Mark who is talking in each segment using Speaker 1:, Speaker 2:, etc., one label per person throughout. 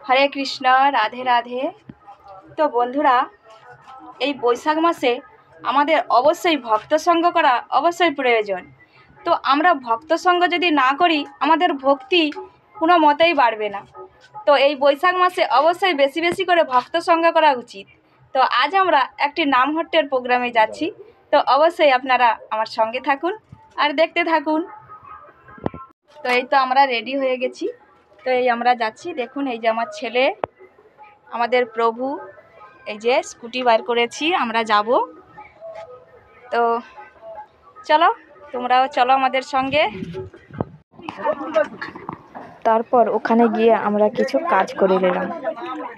Speaker 1: হরে কৃষ্ণ, রাধে রাধে। তো বন্ধুরা, এই বৈশাখ মাসে আমাদের অবশ্যই ভক্ত সঙ্গ করা অবশ্যই প্রয়োজন। তো আমরা ভক্ত সঙ্গ যদি না করি, আমাদের ভক্তি কোনো মতেই বাড়বে না। তো এই বৈশাখ মাসে অবশ্যই বেশি বেশি করে ভক্ত সঙ্গ করা উচিত। তো আজ আমরা একটি নামহট্টের প্রোগ্রামে যাচ্ছি। তো অবশ্যই আপনারা আমার সঙ্গে থাকুন আর দেখতে থাকুন। তো এই তো আমরা রেডি হয়ে গেছি। তো এই আমরা যাচ্ছি। দেখুন, এই যে আমার ছেলে, আমাদের প্রভু, এই যে স্কুটি বার করেছি, আমরা যাব। তো চলো, তোমরাও চলো আমাদের সঙ্গে। তারপর ওখানে গিয়ে আমরা কিছু কাজ করে নিলাম।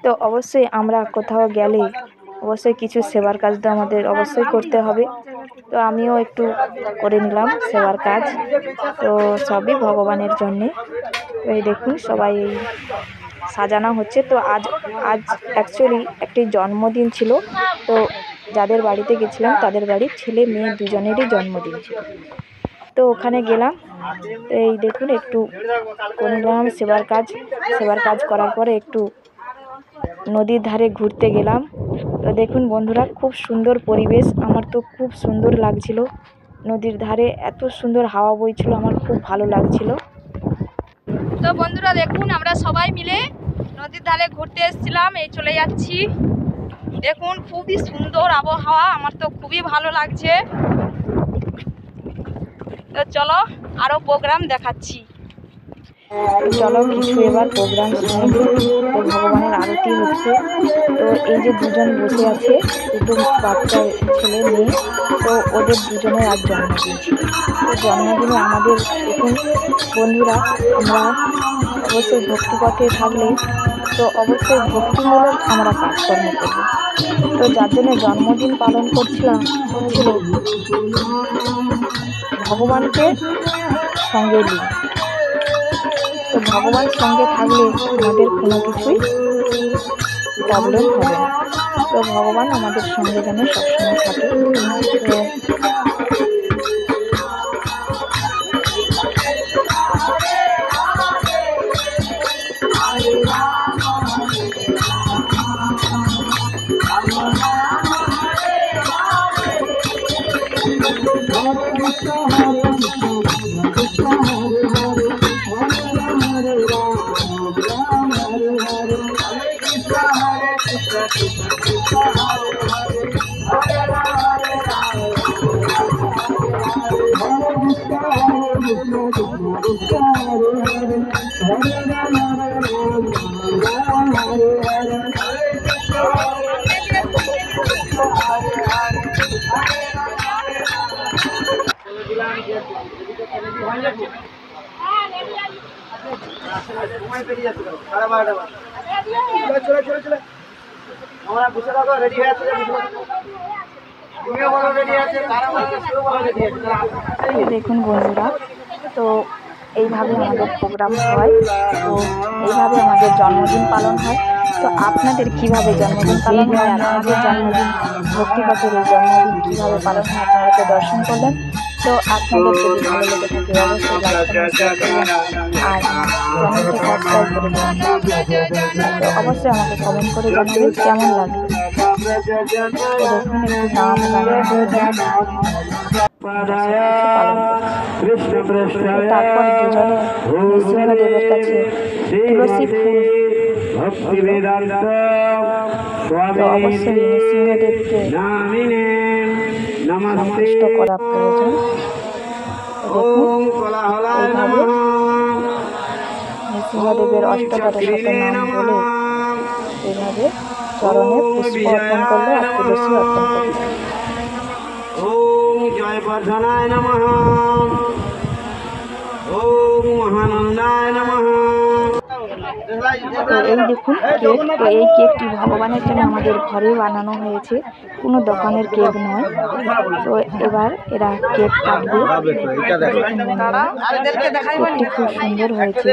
Speaker 1: তো অবশ্যই আমরা কোথাও গেলে অবশ্যই কিছু সেবার কাজ তো আমাদের অবশ্যই করতে হবে। তো আমিও একটু করে নিলাম সেবার কাজ। তো সবই ভগবানের জন্যে। তো এই দেখুন, সবাই এই সাজানো হচ্ছে। তো আজ অ্যাকচুয়ালি একটি জন্মদিন ছিল। তো যাদের বাড়িতে গেছিলাম তাদের বাড়ির ছেলে মেয়ে দুজনেরই জন্মদিন ছিল। তো ওখানে গেলাম। তো এই দেখুন, একটু করে নিলাম সেবার কাজ করার পরে একটু নদীর ধারে ঘুরতে গেলাম। তো দেখুন বন্ধুরা, খুব সুন্দর পরিবেশ, আমার তো খুব সুন্দর লাগছিল। নদীর ধারে এত সুন্দর হাওয়া বইছিল, আমার খুব ভালো লাগছিল। তো বন্ধুরা দেখুন, আমরা সবাই মিলে নদীর ধারে ঘুরতে এসেছিলাম, এই চলে যাচ্ছি। দেখুন, খুবই সুন্দর আবহাওয়া, আমার তো খুবই ভালো লাগছে। তো চলো, আরো প্রোগ্রাম দেখাচ্ছি। চলো কিছু এবার প্রোগ্রাম শুনে নিই। তো ভগবানের আরতি হচ্ছে। তো এই যে দুজন বসে আছে, দুটো বাচ্চা ছেলে মেয়ে, তো ওদের দুজনের আজ জন্মদিন ছিল। তো জন্মদিনে আমাদের দেখুন বন্ধুরা, আমরা অবশ্যই ভক্তিপথে থাকলে তো অবশ্যই ভক্তিমূলক আমরা কাজকর্ম করব। তো যার জন্য জন্মদিন পালন করছিল ভগবানকে সঙ্গে নিই। তো ভগবান সঙ্গে থাকলে আমাদের কোনো কিছুই প্রবলেম হবে না। তো ভগবান আমাদের সঙ্গে যেন সবসময় থাকে। তো দেখুন বন্ধুরা, তো এইভাবে আমাদের প্রোগ্রাম হয়। তো এইভাবে আমাদের জন্মদিন পালন হয়। তো আপনাদের কিভাবে জন্মদিন পালন হয়, আর আমাদের জন্মদিন ভক্তিপথের এই জন্মদিন কীভাবে পালন হয় আপনারা তো দর্শন করলেন। তো আপনাদের যদি ভালো লেগে থাকে অবশ্যই লাইক করবেন, শেয়ার করবেন আর চ্যানেলটি সাবস্ক্রাইব করে দেবেন। তো অবশ্যই আমাকে কমেন্ট করে জানাবেন কেমন লাগবে। তো দেখুন, একটু নাম তারপর দুজনে নৃসিংহদেবের কাছে তুলসী ফুল, তো অবশ্যই নৃসিংহদেবকে সন্তুষ্ট করা প্রয়োজন। দেখুন, এইভাবে নৃসিংহদেবের অষ্টদশ নাম বলে এইভাবে চরণে পুষ্প অর্পণ করলে আর তুলসী অর্পণ করতে।
Speaker 2: ওম জয় বর্ধনায় নমঃ, ওম মহানন্দায় নমঃ।
Speaker 1: তো এই দেখুন কেক। তো এই কেকটি ভগবানের জন্য আমাদের ঘরে বানানো হয়েছে, কোনো দোকানের কেক নয়। তো এবার এরা কেক কাটবে। কেকটি খুব সুন্দর হয়েছে।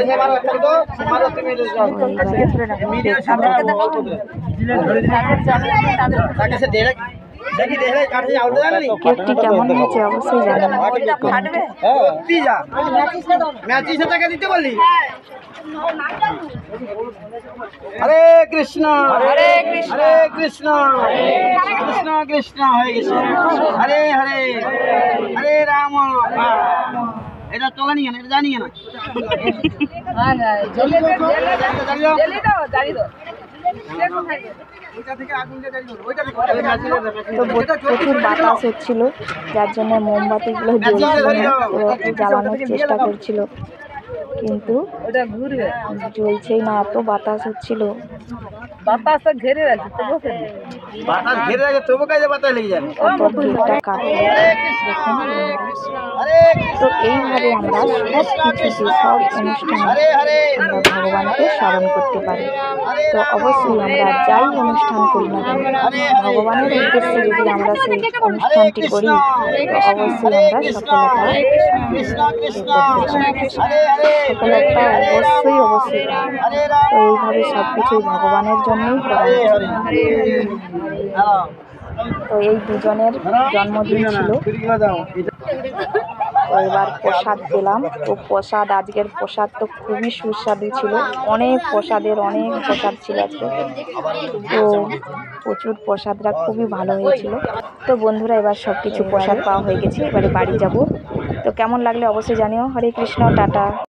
Speaker 1: কেকটি কেমন হয়েছে অবশ্যই জানাবেন কমেন্টে।
Speaker 2: হরে কৃষ্ণ হরে কৃষ্ণ হরে কৃষ্ণ কৃষ্ণ কৃষ্ণ হরে কৃষ্ণ হরে হরে হরে রাম। এটা তোলা নিয়ে না, এটা জানিয়ে না।
Speaker 1: তো প্রচুর বাতাস হচ্ছিল, যার জন্য মোমবাতিগুলো জ্বলছিল না, তো একটু জ্বালানোর চেষ্টা করছিল কিন্তু জ্বলছেই না, এত বাতাস হচ্ছিল।
Speaker 3: বাতাস ঘেরে রাখছে
Speaker 2: বাতাস ঘিরে রাখে তবু কাজে বাতাস লেগে যাবে।
Speaker 1: তারপর কেকটা কাটলো দেখুন। তো এইভাবে আমরা সব কিছুতে সব অনুষ্ঠানে আমরা ভগবানকে স্মরণ করতে পারি। তো অবশ্যই আমরা যাই অনুষ্ঠান করি না কেন, ভগবানের উদ্দেশ্যে যদি আমরা সেই অনুষ্ঠানটি করি তো অবশ্যই আমরা সফলতা সফলতা অবশ্যই অবশ্যই পাবো। তো এইভাবে সব কিছুই ভগবানের জন্যই করা উচিত। তো এই দুজনের জন্মদিন ছিল। তো এবার প্রসাদ পেলাম। তো প্রসাদ, আজকের প্রসাদ তো খুবই সুস্বাদু ছিল, অনেক প্রসাদ ছিল আজকে। তো প্রচুর প্রসাদরা খুবই ভালো হয়েছিল। তো বন্ধুরা এবার সব কিছু প্রসাদ পাওয়া হয়ে গেছে, এবারে বাড়ি যাব। তো কেমন লাগলে অবশ্যই জানিও। হরে কৃষ্ণ, টাটা।